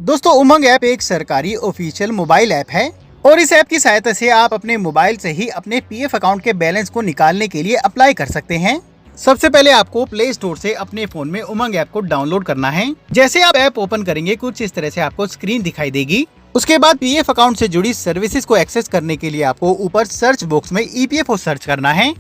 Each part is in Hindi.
दोस्तों, उमंग ऐप एक सरकारी ऑफिशियल मोबाइल ऐप है और इस ऐप की सहायता से आप अपने मोबाइल से ही अपने पीएफ अकाउंट के बैलेंस को निकालने के लिए अप्लाई कर सकते हैं। सबसे पहले आपको प्ले स्टोर से अपने फोन में उमंग ऐप को डाउनलोड करना है। जैसे आप ऐप ओपन करेंगे कुछ इस तरह से आपको स्क्रीन दिखाई देगी। उसके बाद पीएफ अकाउंट से जुड़ी सर्विसेज को एक्सेस करने के लिए आपको ऊपर सर्च बॉक्स में ईपीएफओ सर्च करना है।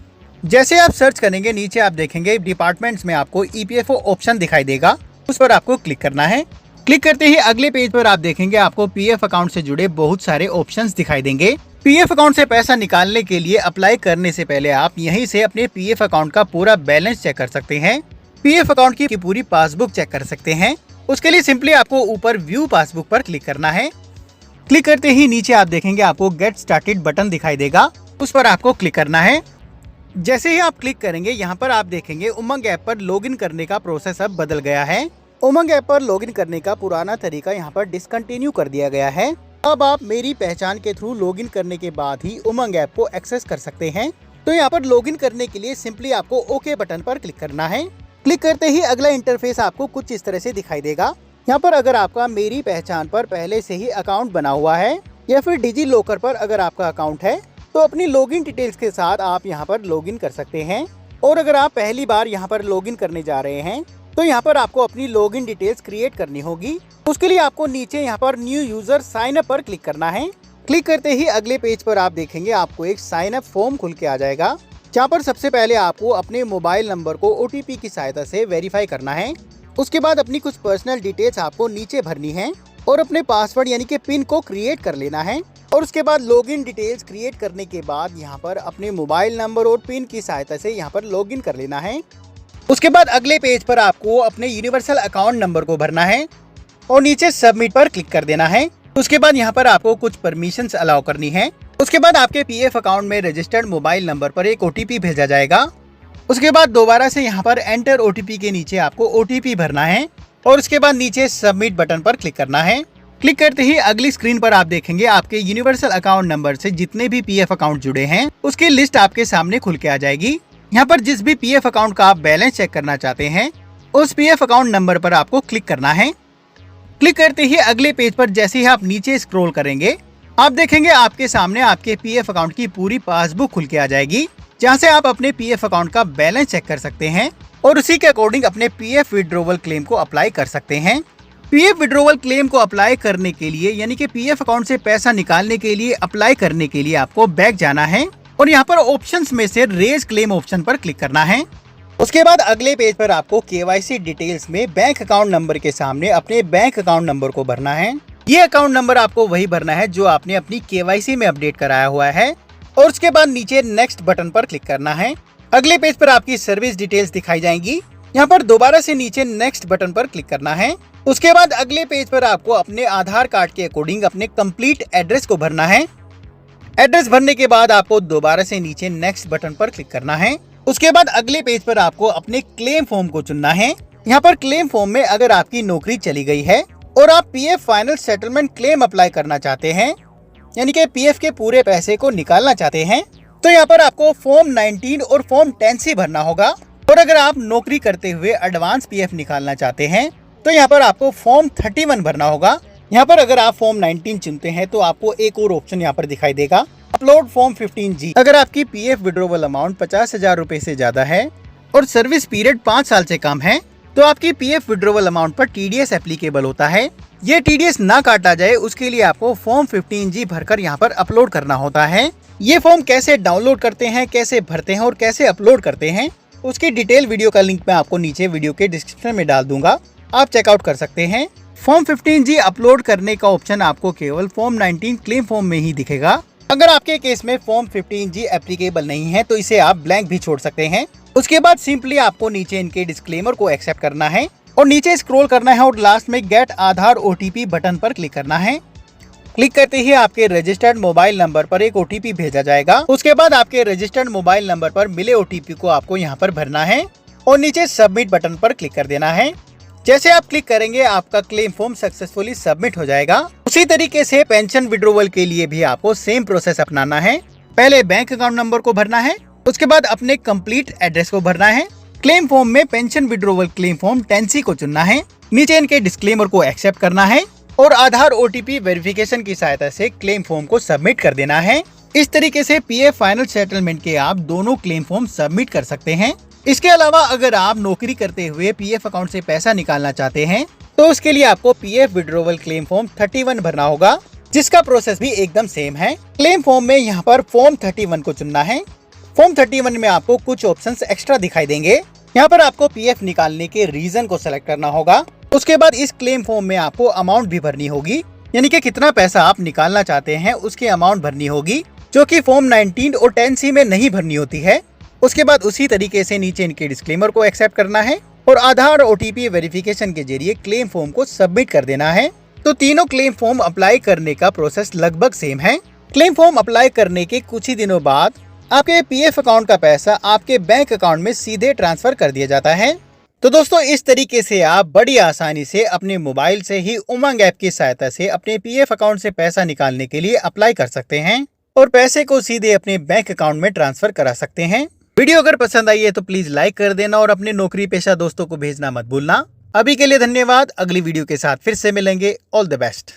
जैसे आप सर्च करेंगे नीचे आप देखेंगे डिपार्टमेंट्स में आपको ईपीएफओ ऑप्शन दिखाई देगा, उस पर आपको क्लिक करना है। क्लिक करते ही अगले पेज पर आप देखेंगे आपको पीएफ अकाउंट से जुड़े बहुत सारे ऑप्शंस दिखाई देंगे। पीएफ अकाउंट से पैसा निकालने के लिए अप्लाई करने से पहले आप यहीं से अपने पीएफ अकाउंट का पूरा बैलेंस चेक कर सकते हैं। पीएफ अकाउंट की पूरी पासबुक चेक कर सकते हैं। उसके लिए सिंपली आपको ऊपर व्यू पासबुक पर क्लिक करना है। क्लिक करते ही नीचे आप देखेंगे आपको गेट स्टार्टेड बटन दिखाई देगा, उस पर आपको क्लिक करना है। जैसे ही आप क्लिक करेंगे यहाँ पर आप देखेंगे उमंग ऐप पर लॉगिन करने का प्रोसेस अब बदल गया है। उमंग ऐप पर लॉगिन करने का पुराना तरीका यहाँ पर डिसकंटिन्यू कर दिया गया है। अब आप मेरी पहचान के थ्रू लॉगिन करने के बाद ही उमंग ऐप को एक्सेस कर सकते हैं। तो यहाँ पर लॉगिन करने के लिए सिंपली आपको ओके बटन पर क्लिक करना है। क्लिक करते ही अगला इंटरफेस आपको कुछ इस तरह से दिखाई देगा। यहाँ पर अगर आपका मेरी पहचान पर पहले से ही अकाउंट बना हुआ है या फिर डिजी लॉकर पर अगर आपका अकाउंट है तो अपनी लॉगिन डिटेल्स के साथ आप यहाँ पर लॉगिन कर सकते हैं। और अगर आप पहली बार यहाँ पर लॉगिन करने जा रहे हैं तो यहाँ पर आपको अपनी लॉगिन डिटेल्स क्रिएट करनी होगी। उसके लिए आपको नीचे यहाँ पर न्यू यूजर साइन अप पर क्लिक करना है। क्लिक करते ही अगले पेज पर आप देखेंगे आपको एक साइन अप फॉर्म खुल के आ जाएगा, जहाँ पर सबसे पहले आपको अपने मोबाइल नंबर को ओटीपी की सहायता से वेरीफाई करना है। उसके बाद अपनी कुछ पर्सनल डिटेल्स आपको नीचे भरनी है और अपने पासवर्ड यानी कि पिन को क्रिएट कर लेना है। और उसके बाद लॉगिन डिटेल्स क्रिएट करने के बाद यहाँ पर अपने मोबाइल नंबर और पिन की सहायता से यहाँ पर लॉगिन कर लेना है। उसके बाद अगले पेज पर आपको अपने यूनिवर्सल अकाउंट नंबर को भरना है और नीचे सबमिट पर क्लिक कर देना है। उसके बाद यहाँ पर आपको कुछ परमिशंस अलाउ करनी है। उसके बाद आपके पीएफ अकाउंट में रजिस्टर्ड मोबाइल नंबर पर एक ओटीपी भेजा जाएगा। उसके बाद दोबारा से यहाँ पर एंटर ओटीपी के नीचे आपको ओटीपी भरना है और उसके बाद नीचे सबमिट बटन पर क्लिक करना है। क्लिक करते ही अगली स्क्रीन पर आप देखेंगे आपके यूनिवर्सल अकाउंट नंबर से जितने भी पीएफ अकाउंट जुड़े हैं उसकी लिस्ट आपके सामने खुल के आ जाएगी। यहाँ पर जिस भी पीएफ अकाउंट का आप बैलेंस चेक करना चाहते हैं उस पीएफ अकाउंट नंबर पर आपको क्लिक करना है। क्लिक करते ही अगले पेज पर जैसे ही आप नीचे स्क्रॉल करेंगे आप देखेंगे आपके सामने आपके पीएफ अकाउंट की पूरी पासबुक खुल के आ जाएगी, जहाँ से आप अपने पीएफ अकाउंट का बैलेंस चेक कर सकते हैं और उसी के अकॉर्डिंग अपने पीएफ विड्रॉवल क्लेम को अप्लाई कर सकते हैं। पीएफ विड्रॉवल क्लेम को अप्लाई करने के लिए यानी कि पीएफ अकाउंट से पैसा निकालने के लिए अप्लाई करने के लिए आपको बैक जाना है और यहाँ पर ऑप्शंस में से रेज क्लेम ऑप्शन पर क्लिक करना है। उसके बाद अगले पेज पर आपको केवाईसी डिटेल्स में बैंक अकाउंट नंबर के सामने अपने बैंक अकाउंट नंबर को भरना है। ये अकाउंट नंबर आपको वही भरना है जो आपने अपनी केवाईसी में अपडेट कराया हुआ है और उसके बाद नीचे नेक्स्ट बटन पर क्लिक करना है। अगले पेज पर आपकी सर्विस डिटेल्स दिखाई जाएंगी। यहाँ पर दोबारा से नीचे नेक्स्ट बटन पर क्लिक करना है। उसके बाद अगले पेज पर आपको अपने आधार कार्ड के अकॉर्डिंग अपने कंप्लीट एड्रेस को भरना है। एड्रेस भरने के बाद आपको दोबारा से नीचे नेक्स्ट बटन पर क्लिक करना है। उसके बाद अगले पेज पर आपको अपने क्लेम फॉर्म को चुनना है। यहाँ पर क्लेम फॉर्म में अगर आपकी नौकरी चली गई है और आप PF final settlement claim apply करना चाहते हैं यानी कि पीएफ के पूरे पैसे को निकालना चाहते हैं तो यहाँ पर आपको फॉर्म 19 और फॉर्म 10C भरना होगा। और अगर आप नौकरी करते हुए एडवांस पीएफ निकालना चाहते हैं तो यहाँ पर आपको फॉर्म 31 भरना होगा। यहाँ पर अगर आप फॉर्म 19 चुनते हैं तो आपको एक और ऑप्शन यहाँ पर दिखाई देगा, अपलोड फॉर्म 15G। अगर आपकी पीएफ विड्रॉवल अमाउंट 50,000 रुपए से ज्यादा है और सर्विस पीरियड 5 साल से कम है तो आपकी पीएफ विड्रॉवल अमाउंट पर टीडीएस एप्लीकेबल होता है। ये टीडीएस ना काटा जाए उसके लिए आपको फॉर्म 15G भरकर यहाँ पर अपलोड करना होता है। ये फॉर्म कैसे डाउनलोड करते हैं, कैसे भरते हैं और कैसे अपलोड करते हैं उसकी डिटेल वीडियो का लिंक मैं आपको नीचे वीडियो के डिस्क्रिप्शन में डाल दूंगा, आप चेकआउट कर सकते हैं। फॉर्म 15G अपलोड करने का ऑप्शन आपको केवल फॉर्म 19 क्लेम फॉर्म में ही दिखेगा। अगर आपके केस में फॉर्म 15G एप्लीकेबल नहीं है तो इसे आप ब्लैंक भी छोड़ सकते हैं। उसके बाद सिंपली आपको नीचे इनके डिस्क्लेमर को एक्सेप्ट करना है और नीचे स्क्रॉल करना है और लास्ट में गेट आधार ओटीपी बटन पर क्लिक करना है। क्लिक करते ही आपके रजिस्टर्ड मोबाइल नंबर पर एक ओटीपी भेजा जाएगा। उसके बाद आपके रजिस्टर्ड मोबाइल नंबर पर मिले ओटीपी को आपको यहाँ पर भरना है और नीचे सबमिट बटन पर क्लिक कर देना है। जैसे आप क्लिक करेंगे आपका क्लेम फॉर्म सक्सेसफुली सबमिट हो जाएगा। उसी तरीके से पेंशन विड्रॉवल के लिए भी आपको सेम प्रोसेस अपनाना है। पहले बैंक अकाउंट नंबर को भरना है, उसके बाद अपने कंप्लीट एड्रेस को भरना है। क्लेम फॉर्म में pension withdrawal claim form 10C को चुनना है। नीचे इनके डिस्क्लेमर को एक्सेप्ट करना है। और आधार OTP वेरिफिकेशन की सहायता से क्लेम फॉर्म को सबमिट कर देना है। इस तरीके से पीएफ फाइनल सेटलमेंट के आप दोनों क्लेम फॉर्म सबमिट कर सकते हैं। इसके अलावा अगर आप नौकरी करते हुए पीएफ अकाउंट से पैसा निकालना चाहते हैं तो उसके लिए आपको पीएफ विड्रॉवल क्लेम फॉर्म 31 भरना होगा, जिसका प्रोसेस भी एकदम सेम है। क्लेम फॉर्म में यहाँ पर फॉर्म 31 को चुनना है। फॉर्म 31 में आपको कुछ ऑप्शंस एक्स्ट्रा दिखाई देंगे। यहाँ पर आपको पीएफ निकालने के रीजन को सिलेक्ट करना होगा। उसके बाद इस क्लेम फॉर्म में आपको अमाउंट भी भरनी होगी, यानी कि कितना पैसा आप निकालना चाहते हैं उसकी अमाउंट भरनी होगी, जो कि फॉर्म 19 और 10C में नहीं भरनी होती है। उसके बाद उसी तरीके से नीचे इनके डिस्क्लेमर को एक्सेप्ट करना है और आधार OTP वेरिफिकेशन के जरिए क्लेम फॉर्म को सबमिट कर देना है। तो तीनों क्लेम फॉर्म अप्लाई करने का प्रोसेस लगभग सेम है। क्लेम फॉर्म अप्लाई करने के कुछ ही दिनों बाद आपके पीएफ अकाउंट का पैसा आपके बैंक अकाउंट में सीधे ट्रांसफर कर दिया जाता है। तो दोस्तों, इस तरीके से आप बड़ी आसानी से अपने मोबाइल से ही उमंग ऐप की सहायता से अपने पीएफ अकाउंट से पैसा निकालने के लिए अप्लाई कर सकते हैं और पैसे को सीधे अपने बैंक अकाउंट में ट्रांसफर करा सकते हैं। वीडियो अगर पसंद आई है तो प्लीज लाइक कर देना और अपने नौकरी पेशा दोस्तों को भेजना मत भूलना। अभी के लिए धन्यवाद। अगली वीडियो के साथ फिर से मिलेंगे। All the best.